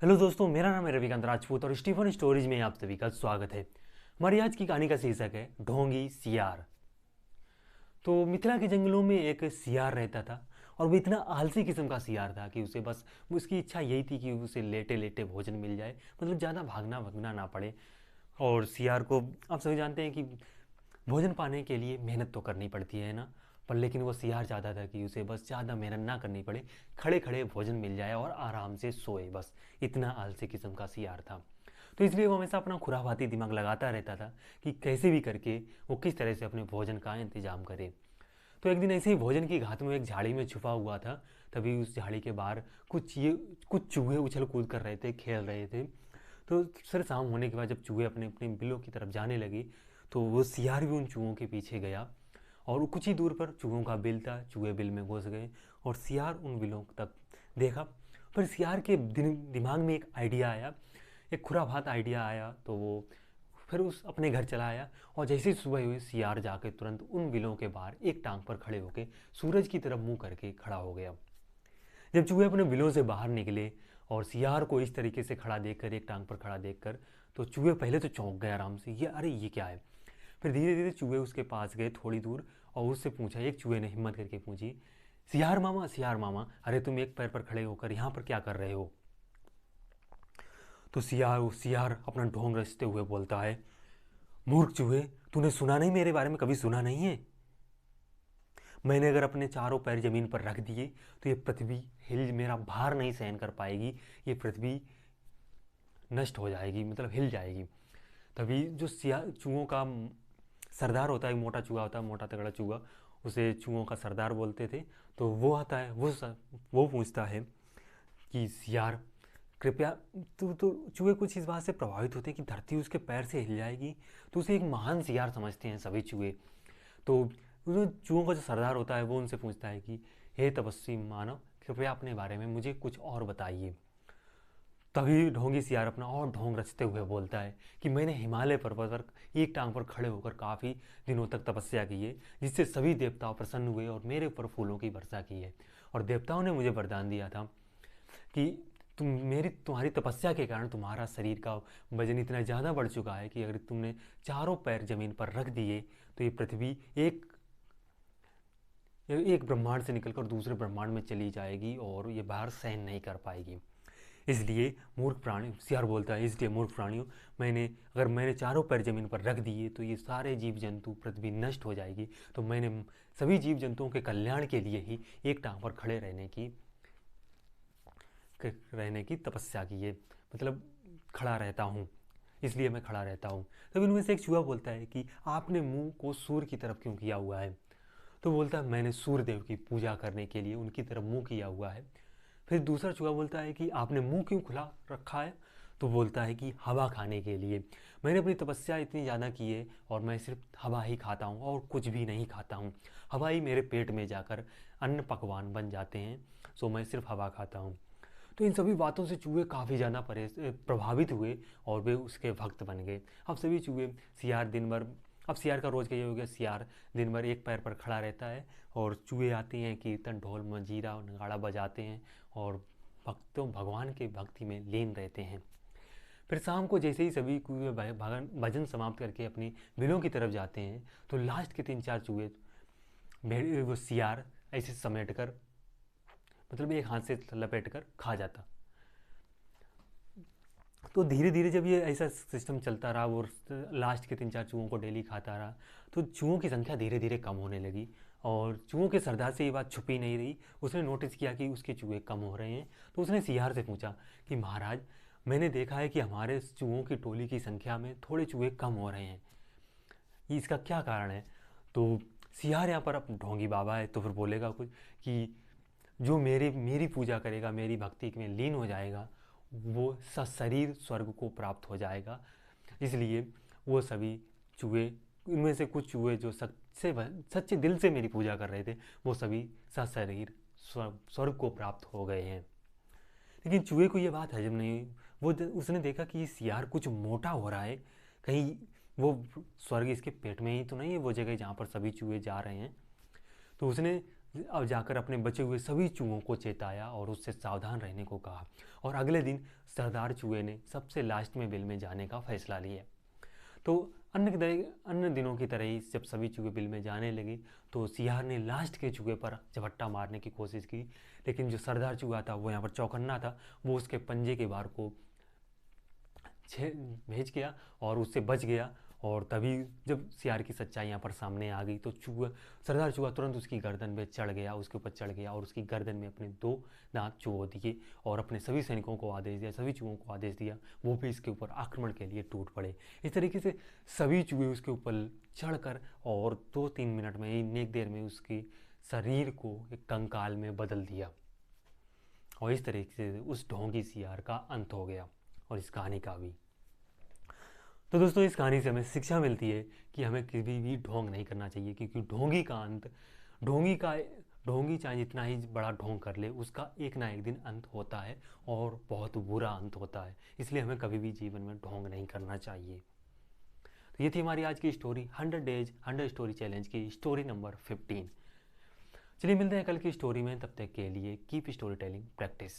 Hello दोस्तों, मेरा नाम है रविकांत राजपूत और स्टीफन स्टोरीज में आप सभी का स्वागत है। हमारी आज की कहानी का शीर्षक है ढोंगी सियार। तो मिथिला के जंगलों में एक सियार रहता था और वो इतना आलसी किस्म का सियार था कि उसे बस उसकी इच्छा यही थी कि उसे लेटे लेटे भोजन मिल जाए, मतलब ज़्यादा भागना भगना ना पड़े। और सियार को आप सभी जानते हैं कि भोजन पाने के लिए मेहनत तो करनी पड़ती है ना, पर लेकिन वो सियार चाहता था कि उसे बस ज़्यादा मेहनत ना करनी पड़े, खड़े खड़े भोजन मिल जाए और आराम से सोए, बस इतना आलसी किस्म का सियार था। तो इसलिए वो हमेशा अपना खुराफाती दिमाग लगाता रहता था कि कैसे भी करके वो किस तरह से अपने भोजन का इंतजाम करे। तो एक दिन ऐसे ही भोजन की घात में एक झाड़ी में छुपा हुआ था। तभी उस झाड़ी के बाहर कुछ चूहे उछल कूद कर रहे थे, खेल रहे थे। तो सर शाम होने के बाद जब चूहे अपने अपने बिलों की तरफ जाने लगे तो वो सियार भी उन चूहों के पीछे गया। और कुछ ही दूर पर चूहों का बिल था, चूहे बिल में घुस गए और सियार उन बिलों तक देखा। पर सियार के दिमाग में एक आइडिया आया, एक खुराफात आइडिया आया। तो वो फिर उस अपने घर चला आया और जैसे ही सुबह हुई सियार जाके तुरंत उन बिलों के बाहर एक टांग पर खड़े होकर सूरज की तरफ मुंह करके खड़ा हो गया। जब चूहे अपने बिलों से बाहर निकले और सियार को इस तरीके से खड़ा देखकर, एक टांग पर खड़ा देखकर, तो चूहे पहले तो चौंक गए आराम से, ये अरे ये क्या है। फिर धीरे धीरे चूहे उसके पास गए थोड़ी दूर और उससे पूछा, एक चूहे ने हिम्मत करके पूछी, सियार मामा, अरे तुम एक पैर पर खड़े होकर यहाँ पर क्या कर रहे हो। तो सियार अपना ढोंग रचते हुए बोलता है, मूर्ख चूहे, तूने सुना नहीं, मेरे बारे में कभी सुना नहीं है। मैंने अगर अपने चारों पैर जमीन पर रख दिए तो ये पृथ्वी हिल, मेरा भार नहीं सहन कर पाएगी, ये पृथ्वी नष्ट हो जाएगी, मतलब हिल जाएगी। तभी जो सिया चूहों का सरदार होता है, मोटा चूहा होता है, मोटा तगड़ा चूहा, उसे चूहों का सरदार बोलते थे। तो वो आता है, वो पूछता है कि सियार कृपया, तो चूहे कुछ इस बात से प्रभावित होते हैं कि धरती उसके पैर से हिल जाएगी, तो उसे एक महान सियार समझते हैं सभी चूहे। तो जो चूहों का जो सरदार होता है वो उनसे पूछता है कि हे तपस्वी मानव, कृपया अपने बारे में मुझे कुछ और बताइए। तभी ढोंगी सियार अपना और ढोंग रचते हुए बोलता है कि मैंने हिमालय पर्वत पर एक टांग पर खड़े होकर काफ़ी दिनों तक तपस्या की है, जिससे सभी देवताओं प्रसन्न हुए और मेरे ऊपर फूलों की वर्षा की है। और देवताओं ने मुझे वरदान दिया था कि तुम्हारी तपस्या के कारण तुम्हारा शरीर का वजन इतना ज़्यादा बढ़ चुका है कि अगर तुमने चारों पैर जमीन पर रख दिए तो ये पृथ्वी एक ब्रह्मांड से निकलकर दूसरे ब्रह्मांड में चली जाएगी और ये बाहर सहन नहीं कर पाएगी। इसलिए मूर्ख प्राणी, सियार बोलता है, इसलिए मूर्ख प्राणियों, मैंने चारों पैर जमीन पर रख दिए तो ये सारे जीव जंतु, पृथ्वी नष्ट हो जाएगी। तो मैंने सभी जीव जंतुओं के कल्याण के लिए ही एक टांग पर खड़े रहने की तपस्या की है, मतलब खड़ा रहता हूँ, इसलिए मैं खड़ा रहता हूँ। तब इनमें से एक चूहा बोलता है कि आपने मुंह को सूर्य की तरफ क्यों किया हुआ है। तो बोलता है, मैंने सूर्य देव की पूजा करने के लिए उनकी तरफ मुंह किया हुआ है। फिर दूसरा चूहा बोलता है कि आपने मुंह क्यों खुला रखा है। तो बोलता है कि हवा खाने के लिए, मैंने अपनी तपस्या इतनी ज़्यादा की है और मैं सिर्फ हवा ही खाता हूँ और कुछ भी नहीं खाता हूँ। हवा ही मेरे पेट में जाकर अन्न पकवान बन जाते हैं, सो मैं सिर्फ हवा खाता हूँ। तो इन सभी बातों से चूहे काफ़ी ज़्यादा प्रभावित हुए और वे उसके भक्त बन गए। अब सभी चूहे सियार दिन भर, अब सियार का रोज़ का ये हो गया, सियार दिन भर एक पैर पर खड़ा रहता है और चूहे आते हैं, कीर्तन ढोल मंजीरा और नगाड़ा बजाते हैं और भक्तों भगवान के भक्ति में लीन रहते हैं। फिर शाम को जैसे ही सभी चूहे भजन समाप्त करके अपनी बिलों की तरफ जाते हैं तो लास्ट के 3-4 चूहे वो सियार ऐसे समेट कर, मतलब एक हाथ से लपेट कर खा जाता। तो धीरे धीरे जब ये ऐसा सिस्टम चलता रहा, वो लास्ट के 3-4 चूहों को डेली खाता रहा, तो चूहों की संख्या धीरे धीरे कम होने लगी। और चूहों के सरदार से ये बात छुपी नहीं रही, उसने नोटिस किया कि उसके चूहे कम हो रहे हैं। तो उसने सियार से पूछा कि महाराज, मैंने देखा है कि हमारे चूहों की टोली की संख्या में थोड़े चूहे कम हो रहे हैं, ये इसका क्या कारण है। तो सियार यहाँ पर अब ढोंगी बाबा है तो फिर बोलेगा कुछ कि जो मेरी मेरी पूजा करेगा, मेरी भक्ति में लीन हो जाएगा, वो सशरीर स्वर्ग को प्राप्त हो जाएगा। इसलिए वो सभी चूहे, इनमें से कुछ चूहे जो सच्चे दिल से मेरी पूजा कर रहे थे, वो सभी सशरीर स्वर्ग को प्राप्त हो गए हैं। लेकिन चूहे को ये बात हजम नहीं हुई। उसने देखा कि ये सियार कुछ मोटा हो रहा है, कहीं वो स्वर्ग इसके पेट में ही तो नहीं है, वो जगह जहाँ पर सभी चूहे जा रहे हैं। तो उसने अब जाकर अपने बचे हुए सभी चूहों को चेताया और उससे सावधान रहने को कहा। और अगले दिन सरदार चूहे ने सबसे लास्ट में बिल में जाने का फैसला लिया। तो अन्य दिनों की तरह ही जब सभी चूहे बिल में जाने लगे तो सियार ने लास्ट के चूहे पर झपट्टा मारने की कोशिश की, लेकिन जो सरदार चूहा था वो यहाँ पर चौकन्ना था, वो उसके पंजे के बार को भेज गया और उससे बच गया। और तभी जब सियार की सच्चाई यहाँ पर सामने आ गई तो सरदार चूहा तुरंत उसकी गर्दन पे चढ़ गया, उसके ऊपर चढ़ गया और उसकी गर्दन में अपने 2 दांत चुभो दिए और अपने सभी सैनिकों को आदेश दिया, सभी चूहों को आदेश दिया वो भी इसके ऊपर आक्रमण के लिए टूट पड़े। इस तरीके से सभी चूहे उसके ऊपर चढ़कर और 2-3 मिनट में ही एक देर में उसके शरीर को एक कंकाल में बदल दिया। और इस तरीके से उस ढोंगी सियार का अंत हो गया और इस कहानी का भी। तो दोस्तों इस कहानी से हमें शिक्षा मिलती है कि हमें कभी भी ढोंग नहीं करना चाहिए, क्योंकि ढोंगी चाहे जितना ही बड़ा ढोंग कर ले उसका एक ना एक दिन अंत होता है और बहुत बुरा अंत होता है। इसलिए हमें कभी भी जीवन में ढोंग नहीं करना चाहिए। तो ये थी हमारी आज की स्टोरी, 100 डेज 100 स्टोरी चैलेंज की स्टोरी नंबर 15। चलिए मिलते हैं कल की स्टोरी में, तब तक के लिए कीप स्टोरी टेलिंग प्रैक्टिस।